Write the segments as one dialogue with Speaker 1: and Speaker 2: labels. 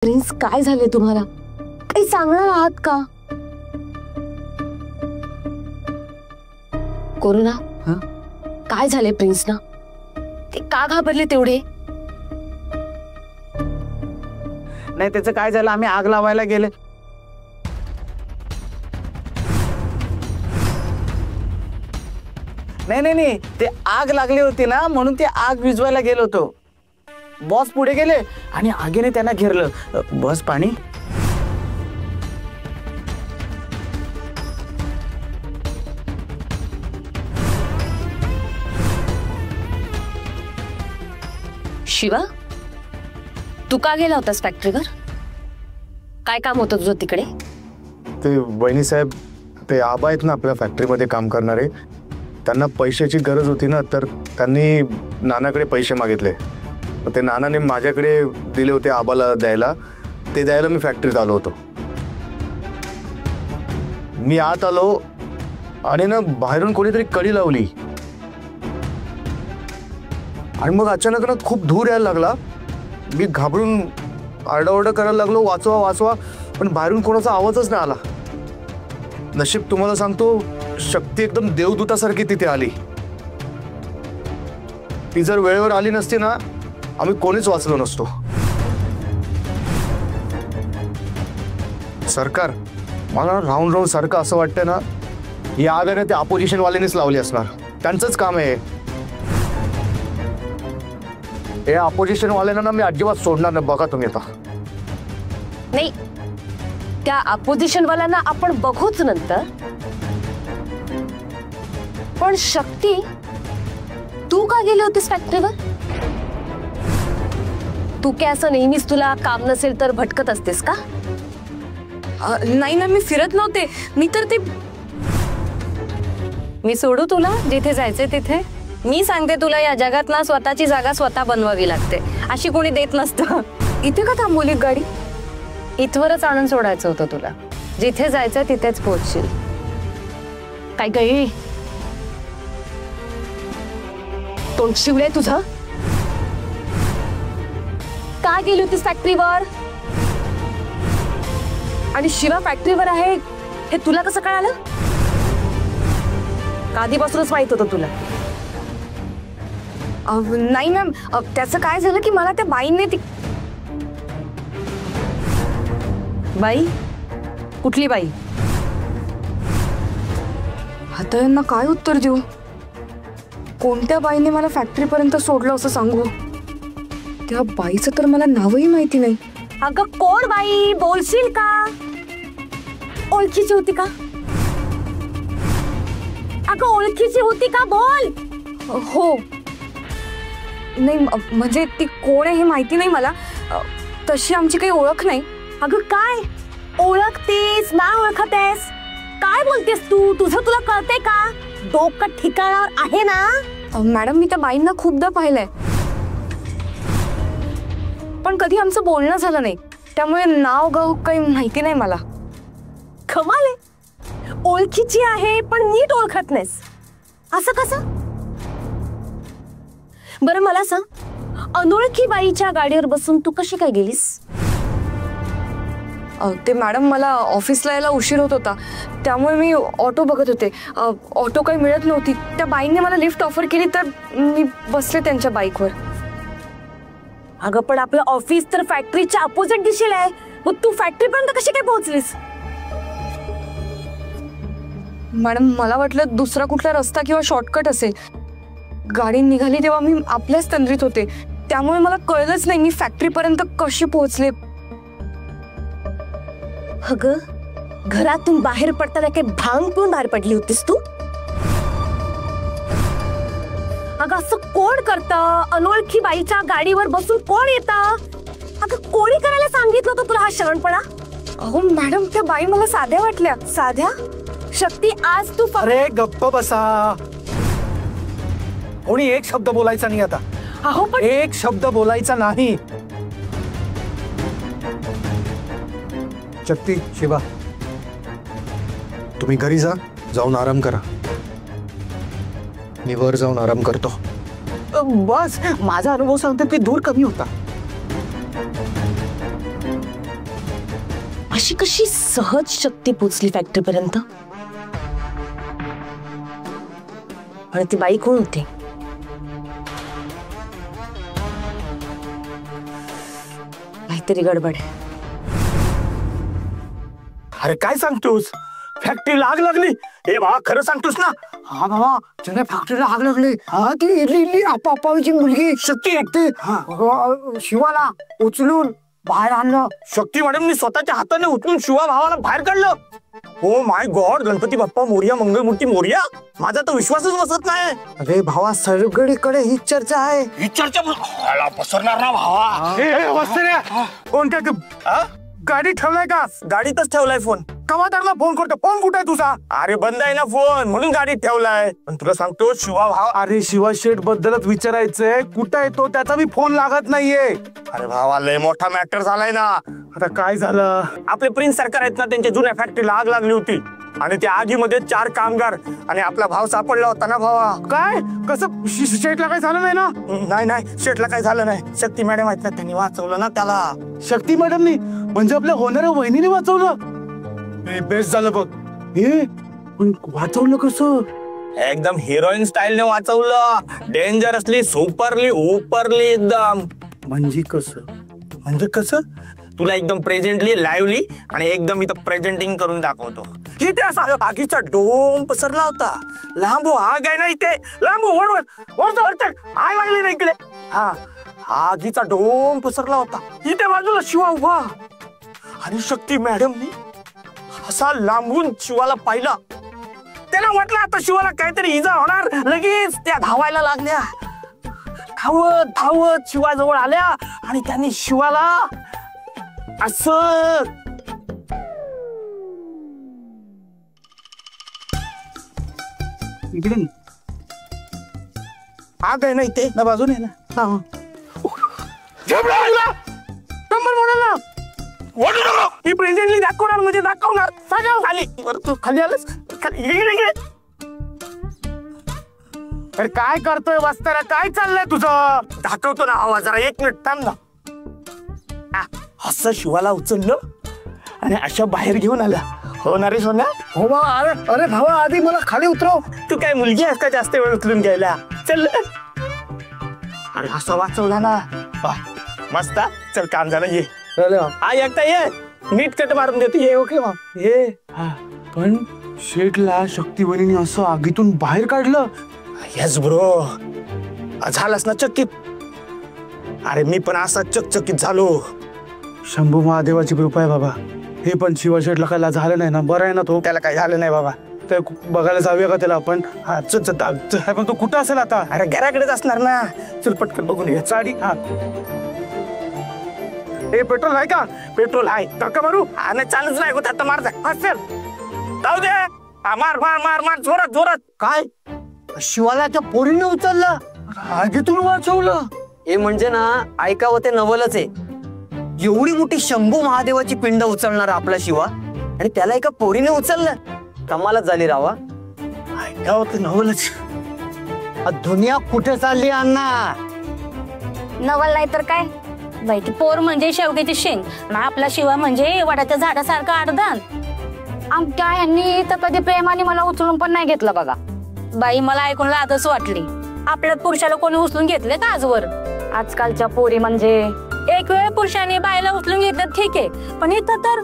Speaker 1: Prince, काय झाले तुम्हाला? काही सांगणार आहात का? कोरोना काय झाले प्रिन्सना? ते का घाबरले तेवढे?
Speaker 2: नाही, त्याचं काय झालं, आम्ही आग लावायला गेले. नाही, ते आग लागली होती ना, म्हणून ते आग विझवायला गेलो होतो. बॉस पुढे गेले आणि आगीने त्यांना घेरलं. बॉस, पाणी.
Speaker 1: शिवा, तू का गेला होतास फॅक्टरीवर? काय काम होतं तुझं तिकडे?
Speaker 3: ते वहिनी साहेब, ते आबा आहेत ना आपल्या फॅक्टरीमध्ये काम करणारे, त्यांना पैशाची गरज होती ना, तर त्यांनी नानाकडे पैसे मागितले. ते नानाने माझ्याकडे दिले होते आबाला द्यायला. ते द्यायला मी फॅक्टरीत आलो होतो. मी आत आलो आणि ना बाहेरून कोणीतरी कडी लावली आणि मग अचानक ना खूप धूर यायला लागला. मी घाबरून आरडाओरडा करायला लागलो, वाचवा वाचवा, पण बाहेरून कोणाचा आवाजच नाही आला. नशीब तुम्हाला सांगतो, शक्ती एकदम देवदूतासारखी तिथे आली. ती जर वेळेवर आली नसती ना, आम्ही कोणीच वाचलो नसतो. सरकार, मला राहून राहून सारखं असं वाटतं ना, ही आग आहे ना ते अपोजिशन वाल्यांनीच लावली असणार. त्यांचंच काम आहे हे. अपोजिशन वाल्यांना ना मी अजिबात सोडणार नाही. बघा तुम्ही आता.
Speaker 1: नाही, त्या अपोजिशन वाल्यांना आपण बघूच नंतर. पण शक्ती, तू का गेली होतीस फॅक्टरीवर? तू काय असं नेहमीच तुला काम नसेल तर भटकत असतेस का?
Speaker 4: नाही ना, मी फिरत नव्हते. मी सोडू तुला जिथे जायचे तिथे? मी सांगते तुला, या जगात ना स्वतःची जागा स्वतः बनवावी लागते. अशी कोणी देत नसतं. इथे का थांबवली गाडी? इथवरच आणून सोडायचं होतं तुला. जिथे जायचं तिथेच पोहोचशील.
Speaker 1: काय काय तोंड शिवलंय तुझं? का गेली होतीस फॅक्टरीवर? आणि शिवा फॅक्टरीवर आहे हे तुला कसं कळालं? आधीपासूनच माहित होतं तुला?
Speaker 4: नाही मॅम, त्याचं काय झालं की मला त्या बाईंनी
Speaker 1: बाई? कुठली बाई?
Speaker 4: आता यांना काय उत्तर देऊ? कोणत्या बाईने मला फॅक्टरीपर्यंत सोडलं असं सांगू? त्या बाईचं तर मला नावही माहिती नाही.
Speaker 1: अगं कोण बाई? बोलशील का? ओळखीची होती का? अगं ओळखीची होती का? बोल.
Speaker 4: हो. नाही, म्हणजे ती कोण आहे हे माहिती नाही मला. तशी आमची काही ओळख नाही.
Speaker 1: अगं काय ओळखतेस ना ओळखतेस? काय बोलतेस तू? तुझं तुला कळतंय का? डोकं ठिकाणावर आहे ना?
Speaker 4: मॅडम, मी त्या बाईंना खूपदा पाहिलंय, पण कधी आमचं बोलणं झालं नाही. त्यामुळे नाव गाव काही माहिती नाही मला.
Speaker 1: कमाल आहे, ओळखीची आहे पण नीट ओळखत नाहीस. असं कसं? बरं मला सांग, अनोळखी बाईच्या गाडीवर बसून तू कशी काय गेलीस?
Speaker 4: ते मॅडम, मला ऑफिसला यायला उशीर होत होता, त्यामुळे मी ऑटो बघत होते. ऑटो काही मिळत नव्हती. त्या बाईंनी मला लिफ्ट ऑफर केली तर मी बसले त्यांच्या बाईकवर.
Speaker 1: अगं पण आपलं ऑफिस तर फॅक्टरीच्या अपोजिट दिशेला आहे. मग तू फॅक्टरीपर्यंत कशी काय पोहोचलीस?
Speaker 4: मॅडम, मला वाटलं दुसरा कुठला रस्ता किंवा शॉर्टकट असेल. गाडी निघाली तेव्हा मी आपल्याच तंद्रीत होते, त्यामुळे मला कळलंच नाही मी फॅक्टरीपर्यंत कशी पोहोचले.
Speaker 1: अगं, घरातून बाहेर पडताना काही भांग पिऊन बाहेर पडली होतीस तू? अगं असं कोण करतं? अनोळखी बाईच्या गाडीवर बसून कोण येतं? अगं कोणी करायला सांगितलं होतं तुला हा शरणपणा?
Speaker 4: अहो मॅडम, त्या बाई मला साध्या वाटल्या.
Speaker 1: साध्या? शक्ती, आज तू
Speaker 5: अरे गप्प बसा. कोणी एक शब्द बोलायचा नाही आता.
Speaker 1: अहो पण
Speaker 5: एक शब्द बोलायचा नाही. शक्ती, शिवा,
Speaker 3: तुम्ही घरी जा, जाऊन आराम करा. मी वर जाऊन आराम करतो.
Speaker 2: बस, माझा अनुभव सांगतो की धूर कमी होता.
Speaker 1: अशी कशी सहज शक्ती पोचली फॅक्टरी पर्यंत? आणि ती बाई कोण होती? काहीतरी गडबड आहे.
Speaker 5: अरे काय सांगतोस? फॅक्टरीला आग लागली? हे बाबा खरं सांगतोस ना?
Speaker 2: हा बाबा त्याने फॅक्टरीला आग लागली. हा ती इडली आपापाची मुलगी शक्ती एकटी शिवाला उचलून बाहेर आणलं.
Speaker 5: शक्ती मॅडमनी स्वतःच्या हाताने उचलून शिवा भावाला बाहेर काढलं. Oh my God, Ganpati Bappa Morya, Mangalmurti Morya. माझा तर विश्वासच बसत नाही.
Speaker 2: अरे भावा सगळीकडे ही चर्चा आहे.
Speaker 5: ही चर्चा पसरणार ना भावा.
Speaker 3: कोणत्या गाडी ठेवलाय का?
Speaker 5: गाडीतच ठेवलाय फोन.
Speaker 3: कवादारला फोन करतो. फोन कुठे आहे तुझा?
Speaker 5: अरे बंद आहे ना फोन, म्हणून गाडीत ठेवलाय. पण तुला सांगतो शिवा भाव.
Speaker 3: अरे शिवा शेठ बद्दलच विचारायचंय, कुठं आहे तो? त्याचा मी फोन लागत नाहीये.
Speaker 5: अरे भावा लय मोठा मॅटर झालाय ना.
Speaker 3: आता काय झालं?
Speaker 5: आपले प्रिन्स सरकार आहेत ना, त्यांच्या जुन्या फॅक्टरीला आग लागली होती आणि त्या आगीमध्ये 4 कामगार आणि आपला भाव सापडला होता ना भावा.
Speaker 3: काय? कसं? शेठला काय झालं नाही ना?
Speaker 5: नाही शेठला काय झालं नाही. शक्ती मॅडम आहेत ना, त्यांनी वाचवलं ना त्याला.
Speaker 3: शक्ती मॅडमनी? म्हणजे आपल्या होणाऱ्या वहिनीने वाचवलं? बेस्ट झालं बघ. हे पण वाचवलं कसं?
Speaker 5: एकदम हिरोईन स्टाईलने वाचवलं. डेंजरसली, सुपरली, उपरली एकदम.
Speaker 3: म्हणजे कसं?
Speaker 5: म्हणजे कसं? तुला एकदम प्रेझेंटली, लाईव्हली आणि एकदम इथं प्रेझेंटिंग करून दाखवतो. इथे असा आगीचा डोम पसरला होता. लांबो आग आहे ना इथे. लांबो वर आग लागली ना इकडे. हा आगीचा डोम पसरला होता. इथे बाजूला शिवा उभा आणि शक्ती मॅडमनी असा लांबून शिवाला पाहिला. त्याला वाटलं आता शिवाला काहीतरी इजा होणार. लगेच त्या धावायला लागल्या. धावत धावत शिवाजवळ आल्या आणि त्यांनी शिवाला असं
Speaker 2: इकडे
Speaker 5: आग आहे ना इथे ना बाजूने ना. ही प्रेझेंटली दाखवणार म्हणजे दाखवणार. खाली तू खाली आलंस.
Speaker 3: अरे काय करतोय वाचताना? काय चाललंय तुझं?
Speaker 5: दाखवतो ना आवाज. जरा 1 मिनिट थांब ना. असं शिवाला उचललं आणि अशा बाहेर घेऊन आला. हो ना रे सोन्या?
Speaker 2: हो बा. अरे भावा आधी मला खाली उतरव.
Speaker 5: तू काय मुलगी आहेस का जास्त वेळ उचलून घ्यायला? चल. अरे असं वाचवला ना. मस्त. चल काम झालं. ये एकटा ये. नीट कट मारून देतो. ये. ओके मग ये.
Speaker 3: पण शेठला शक्ती वहिनीने असं आगीतून बाहेर काढलं?
Speaker 5: Yes bro. झालास ना चकित? अरे मी पण असा चकचकीत झालो.
Speaker 3: शंभू महादेवाची कृपा आहे बाबा. हे पण शिवा शेठला काय झालं नाही ना? बरं आहे ना तो?
Speaker 5: त्याला काय झालं नाही बाबा.
Speaker 3: ते बघायला जाऊया का त्याला आपण? हा चल. पण तो कुठं असेल आता?
Speaker 5: अरे घराकडेच असणार ना. चल पटकन बघून ये.
Speaker 3: साडी. हा हे पेट्रोल आहे का?
Speaker 5: पेट्रोल आहे.
Speaker 3: धक्का मारू?
Speaker 5: आणि चालूच नाही होत आता. मार असेल जाऊ दे. मार मार मार मार जोरात जोरात.
Speaker 2: काय शिवाला त्या पोरीने उचललं?
Speaker 3: आगीतून वाचवलं?
Speaker 2: हे म्हणजे ना ऐकावं ते नवलच आहे. एवढी मोठी शंभू महादेवाची पिंड उचलणार आपला शिवा आणि त्याला एका पोरीने उचललं. कमालच झाली रावा.
Speaker 5: ऐकावं ते नवलच.
Speaker 2: दुनिया कुठे चालली अण्णा?
Speaker 4: नवल नाही तर काय बाई. ती पोर म्हणजे शेवग्याची शेंग ना. आपला शिवा म्हणजे वडाच्या झाडासारखं अर्धान. आमच्या यांनी तर कधी प्रेमाने मला उचलून पण नाही घेतलं बघा. बाई मला ऐकून लाजच वाटली. आपल्या पुरुषाला कोणी उचलून घेतले का आजवर? आजकालच्या पोरी म्हणजे एक वेळ पुरुषाने बाईला उचलून घेतलं ठीक आहे, पण इथं तर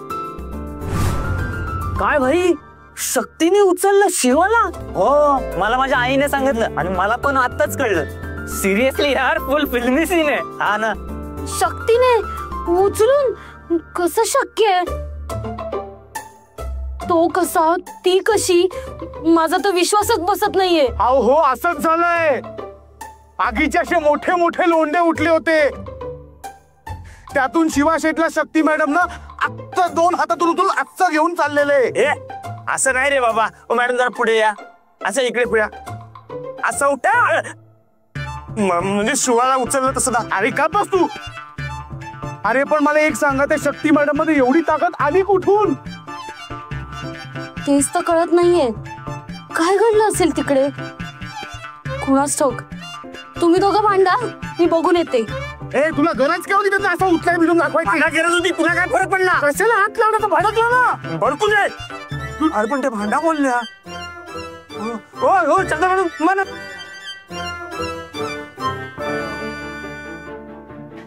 Speaker 2: काय भाई शक्तीने उचललं शिवाला?
Speaker 5: हो मला माझ्या आईने सांगितलं आणि मला पण आताच कळलं. सिरियसली यार फुल फिल्मी सीन आहे. हा ना.
Speaker 4: शक्तीने उचलून कसं शक्य आहे? तो कसा? ती कशी? माझा तर विश्वासच बसत नाहीये.
Speaker 3: हो असंच झालंय. आगीचे असे मोठे मोठे लोंढे उठले होते. त्यातून शिवा शेठला शक्ती मॅडम ना आत्ता 2 हातातून उचलून आजचं घेऊन चाललेले.
Speaker 5: असं नाही रे बाबा. मॅडम जरा पुढे या. असं इकडे पुढे. असं उठा. म्हणजे शिवाला उचललं तसं दा.
Speaker 3: अरे का बस तू? अरे पण मला एक सांगा, त्या शक्ती मॅडम मध्ये एवढी ताकद आली कुठून?
Speaker 4: तेच तर कळत नाहीये. काय घडलं असेल तिकडे? कुणास ठाऊक. तुम्ही दोघं भांडा, मी बघून येते.
Speaker 3: ए तुला गरज काय होती त्यांना असं उचलाय बिडून दाखवायची?
Speaker 5: मला गरज होती, तुला काय फरक पडला?
Speaker 3: कशाला हात लावला तर भडकला ना.
Speaker 5: भडकू दे. अरे पण ते भांडा बोलल्या. हो हो चंद्र मॅडम मला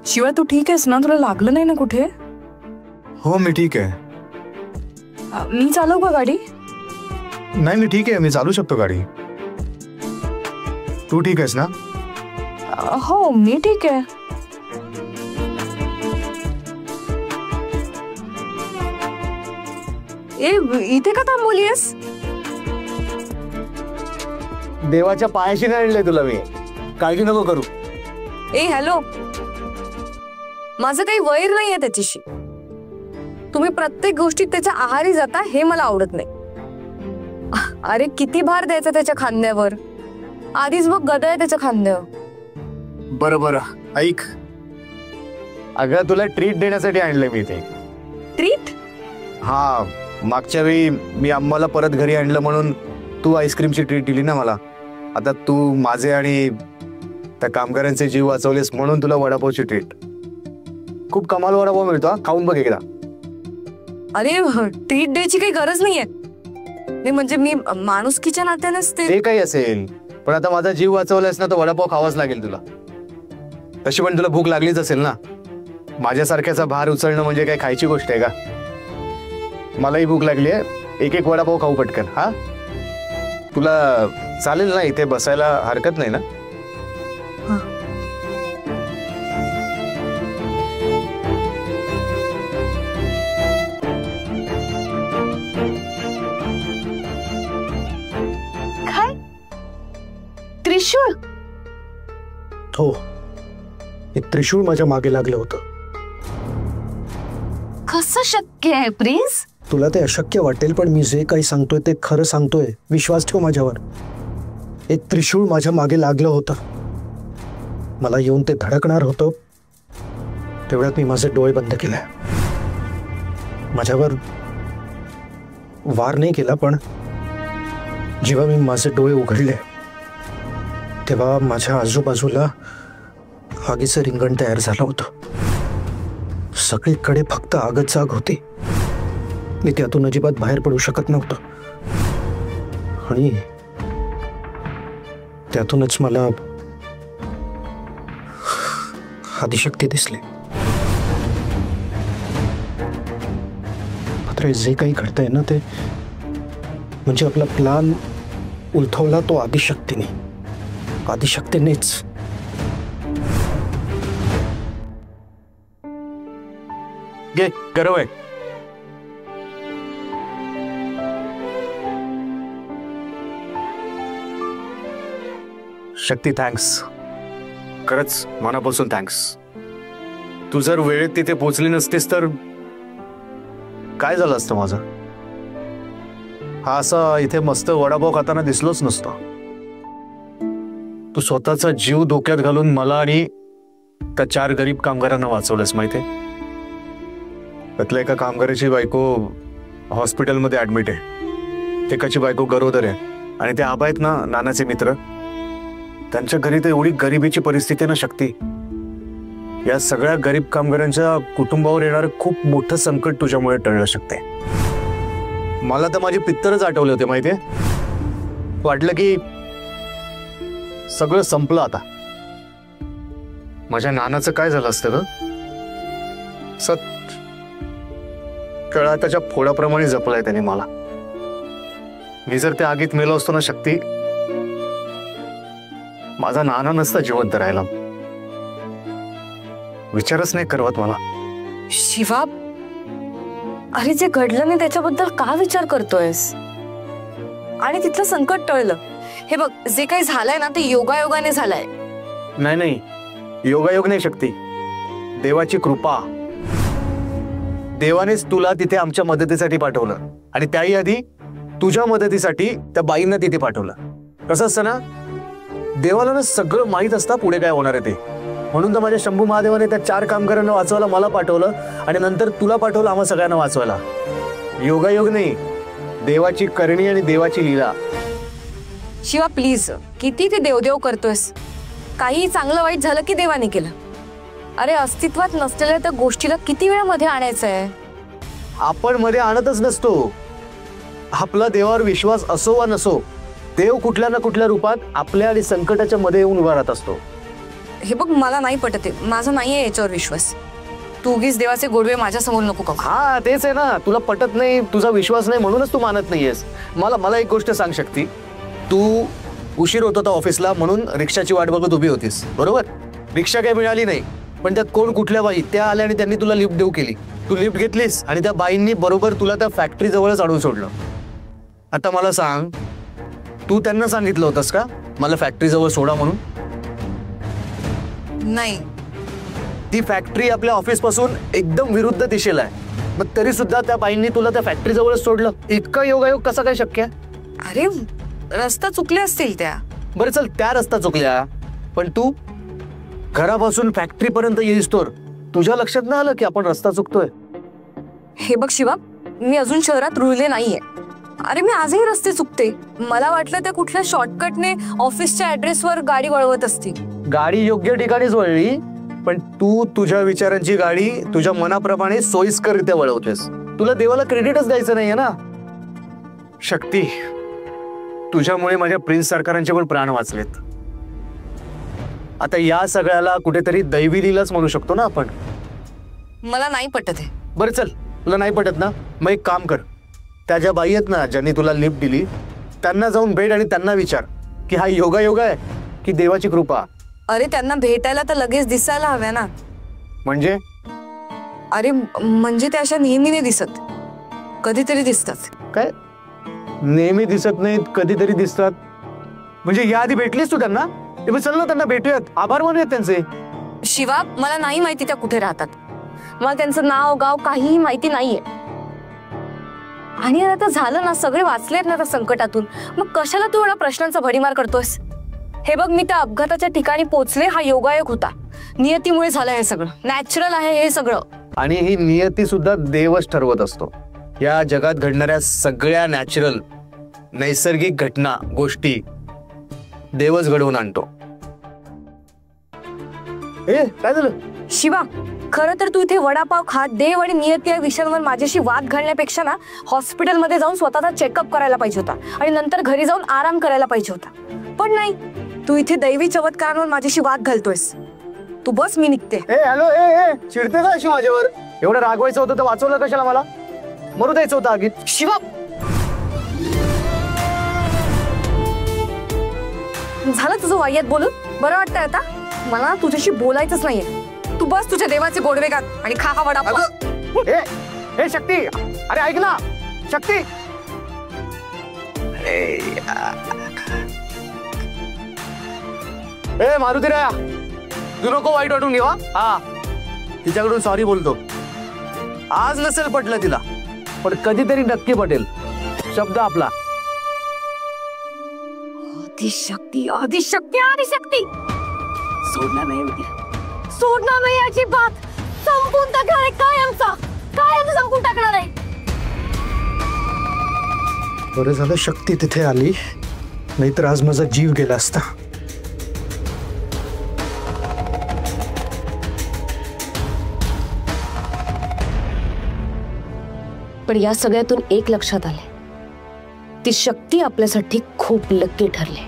Speaker 4: शिवा तू ठीक आहेस ना? तुला लागलं नाही ना कुठे?
Speaker 3: हो मी ठीक आहे.
Speaker 4: मी चालवू का गाडी?
Speaker 3: नाही मी ठीक आहे, मी चालू शकतो गाडी. तू ठीक आहेस ना?
Speaker 4: हो मी ठीक आहे. ए इथे का थांबवलीयस?
Speaker 3: देवाच्या पायाशी नाही आणलंय तुला मी, काळजी नको करू.
Speaker 4: ए हॅलो, माझं काही वैर नाहीये त्याच्याशी. तुम्ही प्रत्येक गोष्टीत त्याच्या आहारी जाता हे मला आवडत नाही. अरे किती भार द्यायचा त्याच्या खांद्यावर? आधीच मग गदा आहे त्याच्या खांद्यावर.
Speaker 3: बरं बरं ऐक, अगं तुला ट्रीट देण्यासाठी आणलंय मी ते.
Speaker 4: ट्रीट?
Speaker 3: हा, मागच्या वेळी मी अम्माला परत घरी आणलं म्हणून तू आईस्क्रीमची ट्रीट दिली ना मला. आता तू माझे आणि त्या कामगारांचे जीव वाचवलेस म्हणून तुला वडापावची ट्रीट. खूप कमाल वडापाव मिळतो हा, खाऊन बघ एकदा.
Speaker 4: अरे ट्रीट द्यायची काही गरज नाहीये. नाही म्हणजे मी माणुसकीच्या नात्यानेच
Speaker 3: ते काही असेल, पण आता माझा जीव वाचवलास ना तर वडापाव खावाच लागेल तुला. तशी पण तुला भूक लागलीच असेल ना. माझ्यासारख्याचा भार उचलणं म्हणजे काय खायची गोष्ट आहे का? मलाही भूक लागली आहे, एक एक वडापाव खाऊ पटकन. हा तुला चालेल ना? इथे बसायला हरकत नाही ना?
Speaker 1: काय त्रिशूळ?
Speaker 6: हो, हे त्रिशूळ माझ्या मागे लागलं होतं.
Speaker 1: कसं शक्य आहे प्रिन्स?
Speaker 6: तुला ते अशक्य वाटेल, पण मी जे काही सांगतोय ते खरं सांगतोय. विश्वास ठेव माझ्यावर. हे त्रिशूळ माझ्या मागे लागलं होतं. मला येऊन ते धडकणार होतं, तेवढ्यात मी माझे डोळे बंद केले. माझ्यावर वार नाही केला, पण जेव्हा मी माझे डोळे उघडले तेव्हा माझ्या आजूबाजूला आगीचं रिंगण तयार झालं होतं. सगळीकडे फक्त आगच आग होती. मी त्यातून अजिबात बाहेर पडू शकत नव्हतं. आणि त्यातूनच मला आदिशक्ती दिसली. मात्र जे काही घडतंय ना, ते म्हणजे आपला प्लान उलथवला तो आदिशक्तीनेच.
Speaker 3: घे गरव आहे. शक्ती थँक्स, खरंच मनापासून थँक्स. तू जर वेळेत तिथे पोचली नसतीस तर काय झालं असतं माझं? हा असा इथे मस्त वडापाव खाताना दिसलोच नसतो. तू स्वतःचा जीव धोक्यात घालून मला आणि त्या 4 गरीब कामगारांना वाचवलंस माहितीये. त्यातल्या एका कामगाराची बायको हॉस्पिटलमध्ये ऍडमिट आहे, एकाची बायको गरोदर आहे, आणि ते आबा आहेत ना नानाचे मित्र, त्यांच्या घरी तर एवढी गरिबीची परिस्थिती ना शक्ती. या सगळ्या गरीब कामगारांच्या कुटुंबावर येणारं खूप मोठं संकट तुझ्यामुळे टळलं शकते. मला तर माझे पित्तरच आठवले होते माहितीये. वाटलं की सगळं संपलं आता. माझ्या नानाचं काय झालं असतं ग? कळा त्याच्या फोडाप्रमाणे जपलाय त्याने मला. मी जर त्या आगीत मेलो असतो ना शक्ती, माझा नाना नसता जिवंत राहिला. विचारच नाही करवत मला.
Speaker 4: शिवा, अरे जे घडलं नाही त्याच्याबद्दल का विचार करतोयस? आणि तिथलं संकट टळलं. हे बघ, जे काही झालंय ना ते योगायोगाने झालंय.
Speaker 3: नाही, योगायोग नाही शक्ती, देवाची कृपा. देवानेच तुला तिथे आमच्या मदतीसाठी पाठवलं, आणि त्याही आधी तुझ्या मदतीसाठी त्या बाईंना तिथे पाठवलं. कसं असतं ना, देवाला ना सगळं माहीत असतं पुढे काय होणार आहे ते. म्हणून तर माझ्या शंभू महादेवाने त्या 4 कामगारांना वाचवायला मला पाठवलं, आणि नंतर तुला पाठवलं आम्हा सगळ्यांना वाचवायला. योगायोग नाही, देवाची करणी आणि देवाची लीला.
Speaker 4: शिवा प्लीज, किती ते देवदेव करतोयस? काही चांगलं वाईट झालं की देवाने केलं. अरे अस्तित्वात नसलेल्या त्या गोष्टीला किती वेळा मध्ये आणायचंय?
Speaker 3: आपण मध्ये आणतच नसतो. आपला देवावर विश्वास असो वा नसो, देव कुठल्या ना कुठल्या रूपात आपल्या आणि संकटाच्या मध्ये येऊन उभा राहत असतो.
Speaker 4: हे बघ, मला नाही पटत आहे, माझा नाहीये याच्यावर विश्वास. तू उगीच देवाचे गोडवे माझ्या समोर नको का?
Speaker 3: हा तेच आहे ना, तुला पटत नाही, तुझा विश्वास नाही म्हणूनच तू मानत नाहीयेस. मला एक गोष्ट सांग शक्ती, तू उशीर होत होता ऑफिसला म्हणून रिक्षाची वाट बघत उभी होतीस, बरोबर? रिक्षा काही मिळाली नाही, पण त्यात कोण कुठल्या बाई त्या आल्या आणि त्यांनी तुला लिफ्ट देऊ केली. तू लिफ्ट घेतलीस आणि त्या बाईंनी बरोबर तुला त्या फॅक्टरी जवळच अडवून सोडलं. आता मला सांग, तू त्यांना सांगितलं होतंस का मला फॅक्टरी जवळ सोडा म्हणून?
Speaker 4: नाही.
Speaker 3: ती फॅक्टरी आपल्या ऑफिस पासून एकदम विरुद्ध दिशेला आहे, मग तरी सुद्धा त्या बाईंनी तुला त्या फॅक्टरी जवळच सोडलं. इतका योगायोग कसा काय शक्य आहे?
Speaker 4: अरे रस्ता चुकले असतील त्या.
Speaker 3: बरं चल, त्या रस्ता चुकल्या, पण तू घरापासून फॅक्टरी पर्यंत येईस्तोवर तुझ्या लक्षात नाही आलं की आपण रस्ता चुकतोय?
Speaker 4: हे बघ शिवा, मी अजून शहरात रुळले नाहीये. अरे मी आजही रस्ते चुकते. मला वाटलं त्या कुठल्या शॉर्टकटने ऑफिसच्या ऍड्रेसवर गाडी वळवत असती.
Speaker 3: गाडी योग्य ठिकाणीच वळली, पण तू तुझ्या विचारांची गाडी तुझ्या मनाप्रमाणे सोयीस्कररित्या वळवतेस. तुला देवाला क्रेडिटच द्यायचं नाहीये ना. शक्ती, तुझ्यामुळे माझ्या प्रिन्स सरकारांचे पण प्राण वाचलेत. आता या सगळ्याला कुठेतरी दैवी लीलाच म्हणू शकतो ना आपण.
Speaker 4: मला नाही पटत आहे.
Speaker 3: बरं चल, तुला नाही पटत ना, मग एक काम कर, त्या ज्या बाई आहेत ना ज्यांनी तुला लिफ्ट दिली, त्यांना जाऊन भेट आणि त्यांना विचार की हा योगायोग आहे की देवाची कृपा.
Speaker 4: अरे त्यांना भेटायला तर लगेच दिसायला हव्या ना.
Speaker 3: म्हणजे?
Speaker 4: अरे म्हणजे त्या अशा नेहमी नाही दिसत, कधीतरी दिसतात.
Speaker 3: काय नेहमी दिसत नाहीत, कधीतरी दिसतात? म्हणजे या आधी भेटलीस तू त्यांना? चल ना, त्यांना भेटूयात, आभार मानूयात त्यांचे.
Speaker 4: शिवा, मला नाही माहिती त्या कुठे राहतात. मला त्यांचं नाव गाव काहीही माहिती नाहीये. आणि आता झालं ना, सगळे वाचलेत ना त्या संकटातून, मग कशाला तू एवढा प्रश्नांचा भडीमार करतोस? हे बघ, मी त्या अपघाताच्या ठिकाणी पोहोचले, हा योगायोग होता. नियतीमुळे झालं हे सगळं, नॅचरल आहे हे सगळं.
Speaker 3: आणि ही नियती सुद्धा देवच ठरवत असतो. या जगात घडणाऱ्या सगळ्या नॅचरल नैसर्गिक घटना गोष्टी देवच घडवून आणतो. काय झालं?
Speaker 4: शिवा, खरं तर तू इथे वडापाव खात देव आणि नियती या विषयांवर माझ्याशी वाद घालण्यापेक्षा ना हॉस्पिटलमध्ये जाऊन स्वतःचा चेकअप करायला पाहिजे होता आणि नंतर घरी जाऊन आराम करायला पाहिजे होता. पण नाही, तू इथे दैवी चमत्कारांवर माझ्याशी वाद घालतोयस. तू बस, मी निघते.
Speaker 3: हॅलो, चिडते का अशी माझ्यावर? एवढं रागवायचं होतं तर वाचवलं कशाला मला? मरू द्यायचं होतं आगीत.
Speaker 4: शिवा, झालं तुझं वाह्यात बोलून? बरं वाटतंय आता? मला तुझ्याशी बोलायचंच नाहीये. तू बस तुझ्या देवाचे गोडवे गात आणि खा हा वडापाव.
Speaker 3: हे शक्ती, अरे ऐक ना शक्ती. मारुतीराया, तू नको वाईट वाटून घेवा. हा, तिच्याकडून सॉरी बोलतो. आज नसेल पटलं तिला, पण कधीतरी नक्की पटेल. शब्द आपला.
Speaker 1: आदिशक्ती, आदिशक्ती, आदिशक्ती. सोडणार नाही मी, सोडणार नाही अजिबात. संपून टाकणार आहे कायमचा, कायम संपून टाकणार आहे.
Speaker 6: बरं झालं शक्ती तिथे आली, नाहीतर आज माझा जीव गेला असता.
Speaker 1: पण या सगळ्यातून एक लक्षात आले, ती शक्ती आपल्यासाठी खूप लकी ठरली.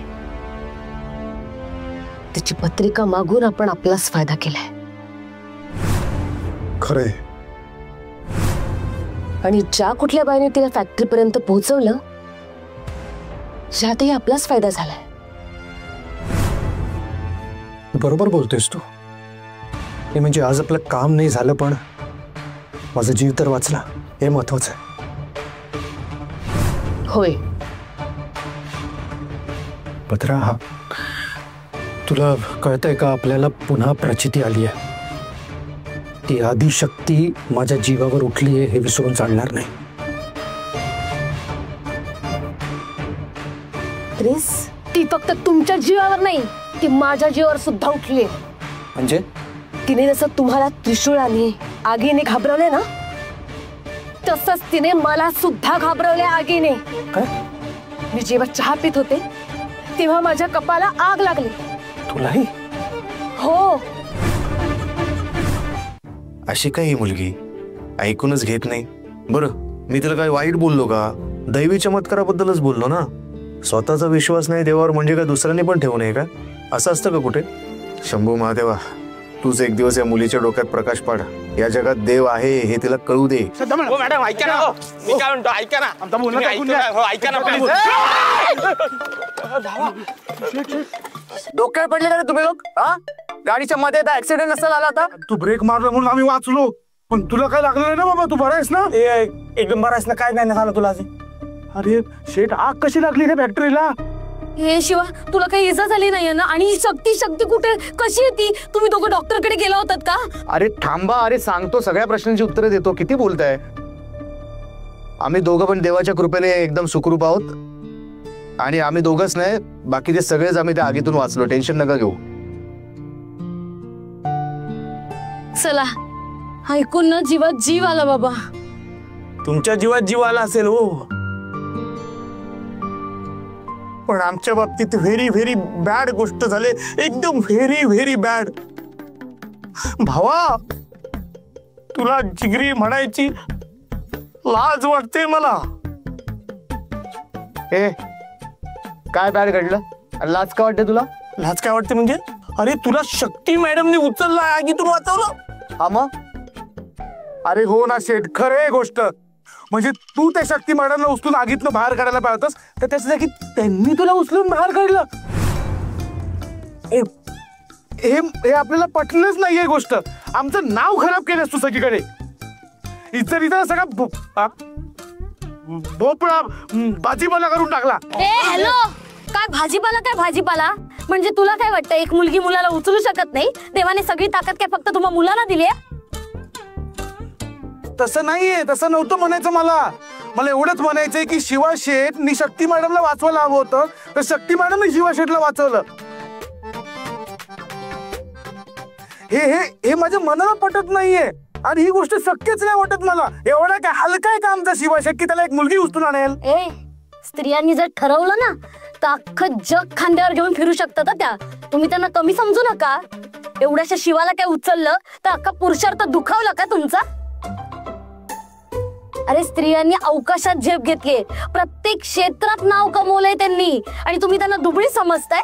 Speaker 1: तिची पत्रिका मागून आपण आपलाच फायदा केलाय.
Speaker 6: खरंय.
Speaker 1: आणि ज्या कुठल्या बाईने तिला फॅक्टरी पर्यंत पोहोचवलं, ज्यातही आपलाच फायदा झालाय.
Speaker 6: बरोबर बोलतोयस तू. हे म्हणजे आज आपलं काम नाही झालं, पण माझा जीव तर वाचला, हे महत्वाचं आहे.
Speaker 1: होय.
Speaker 6: पत्रा, तुला कळतंय का, आपल्याला पुन्हा प्रचिती आली आहे. ती आदिशक्ती माझ्या जीवावर उठली आहे हे विसरून चालणार नाही.
Speaker 1: प्रिन्स, ती फक्त तुमच्या जीवावर नाही, ती माझ्या जीवावर सुद्धा उठली.
Speaker 3: म्हणजे
Speaker 1: तिने जसं तुम्हाला त्रिशूळाने आगीने घाबरवले ना, तसंच तिने मला सुद्धा घाबरवले आगीने. मी जेव्हा चहा पित होते तेव्हा माझ्या कपाला आग लागली.
Speaker 6: तुलाही?
Speaker 1: हो.
Speaker 3: अशी काय ही मुलगी ऐकूनच घेत नाही. बरं मी तिला काय वाईट बोललो का? दैवी चमत्काराबद्दलच बोललो ना. स्वतःचा विश्वास नाही देवावर म्हणजे काय दुसऱ्यांनी पण ठेवू नये का? असं असतं का कुठे? शंभू महादेवा, तूच एक दिवस या मुलीच्या डोक्यात प्रकाश पाड. या जगात देव आहे हे तिला कळू दे.
Speaker 5: हो मॅडम ऐका ना. मी काय म्हणतो ऐका ना. ऐका ना please.
Speaker 2: डोक्यात पडले का रे तुम्ही लोक? हा, गाडीच्या मध्ये ऍक्सिडेंट नसता झाला आता.
Speaker 7: तू ब्रेक मारला म्हणून आम्ही वाचलो, पण तुला काय लागलं नाही ना बाबा? तू बरा आहेस ना?
Speaker 5: एकदम बरं आहेस ना? काय नाही झालं तुला अजून?
Speaker 7: अरे शेट, आग कशी लागली रे फॅक्टरीला?
Speaker 4: हे शिवा, तुला काही इजा झाली नाहीये ना? आणि शक्ती कुठे, कशी आहे ती? तुम्ही दोघं डॉक्टरकडे गेला होतात का?
Speaker 3: अरे थांबा, अरे सांगतो, सगळ्या प्रश्नांची उत्तरं देतो. किती बोलताय? आम्ही दोघं पण देवाच्या कृपेने एकदम सुखरूप आहोत. आणि आम्ही दोघंच नाही, बाकीचे सगळेच आम्ही त्या आगीतून वाचलो. टेन्शन नका घेऊ.
Speaker 4: चला, ऐकून ना जीवात जीव आला बाबा.
Speaker 5: तुमच्या जीवात जीव आला असेल हो, पण आमच्या बाबतीत व्हेरी व्हेरी बॅड गोष्ट झाली. एकदम व्हेरी व्हेरी बॅड. भावा, तुला जिगरी म्हणायची लाज वाटते मला.
Speaker 3: ए, काय बॅड घडलं? लाज का वाटते तुला?
Speaker 5: लाज काय वाटते म्हणजे? अरे तुला शक्ती मॅडमने उचलला, आगीतून वाचवलं.
Speaker 3: हा मग?
Speaker 7: अरे हो ना शेट, खरं आहे गोष्ट. म्हणजे तू त्या शक्ती मॅडमला उचलून आगीतनं बाहेर काढायला पाहिजे होतास, तर त्याच्या जागी त्यांनी तुला उचलून बाहेर काढलं. हे आपल्याला पटलंच नाहीये गोष्ट. आमचं नाव खराब केलंस तू सगळीकडे. इतर सगळा भोपळा भाजीपाला करून टाकला.
Speaker 4: ए हॅलो, काय भाजीपाला? म्हणजे तुला काय वाटतं, एक मुलगी मुलाला उचलू शकत नाही? देवाने सगळी ताकद काय फक्त तुम्हा मुलाला दिली आहे?
Speaker 7: तसं नाहीये, तसं नव्हतं म्हणायचं मला एवढंच म्हणायचंय की शिवा शेठनी शक्ती मॅडमला वाचवायला हवं होतं, तर शक्ती मॅडमने शिवा शेठला वाचवलं. हे माझ्या मनाला पटत नाहीये. आणि ही गोष्ट शक्यच नाही वाटत मला. एवढा काय हलका आहे का आमचा शिवा शेठ की त्याला एक मुलगी उचलून आणेल?
Speaker 4: ए, स्त्रियांनी जर ठरवलं ना तर अख्खं जग खांद्यावर घेऊन फिरू शकतात त्या. तुम्ही त्यांना कमी समजू नका. एवढ्याशा शिवाला काय उचललं तर अख्खा पुरुषार्थ दुखावला का तुमचा? अरे स्त्रियांनी अवकाशात झेप घेतलीये, प्रत्येक क्षेत्रात नाव कमवलंय त्यांनी, आणि तुम्ही त्यांना दुबळी समजताय?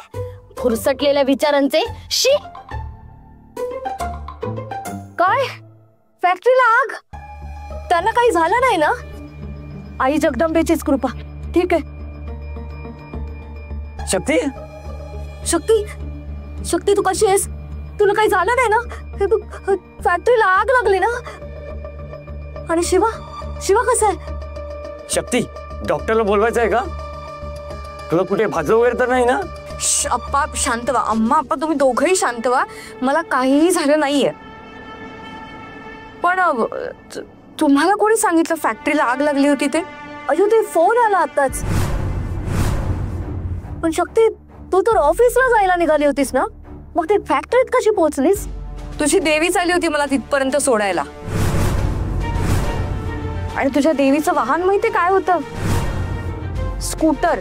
Speaker 4: फुरसटलेल्या विचारांचे. शी, काय फॅक्टरीला आग? त्यांना काही झालं नाही ना? आई जगदंबेचीच कृपा. ठीक आहे. शक्ती तू कशी आहेस? तुला काही झालं नाही ना? फॅक्टरीला आग लागली ना? आणि शिवा कसा आहे?
Speaker 5: शक्ती, डॉक्टरला बोलवायचं आहे का? तुला कुठे भाजलं वगैरे तर नाही ना?
Speaker 4: अप्पा शांत व्हा. अम्मा अप्पा तुम्ही दोघंही शांत व्हा. मला काहीही झालं नाहीये. पण तुम्हाला कोणी सांगितलं फॅक्टरीला आग लागली होती ते? अजून ते फोन आला आताच. पण शक्ती, तू तर ऑफिसला जायला निघाली होतीस ना? मग ते फॅक्टरीत कशी पोहोचलीस? तुझी देवी चालली होती मला तिथपर्यंत सोडायला. आणि तुझ्या देवीचं वाहन माहिती काय होतं? स्कूटर.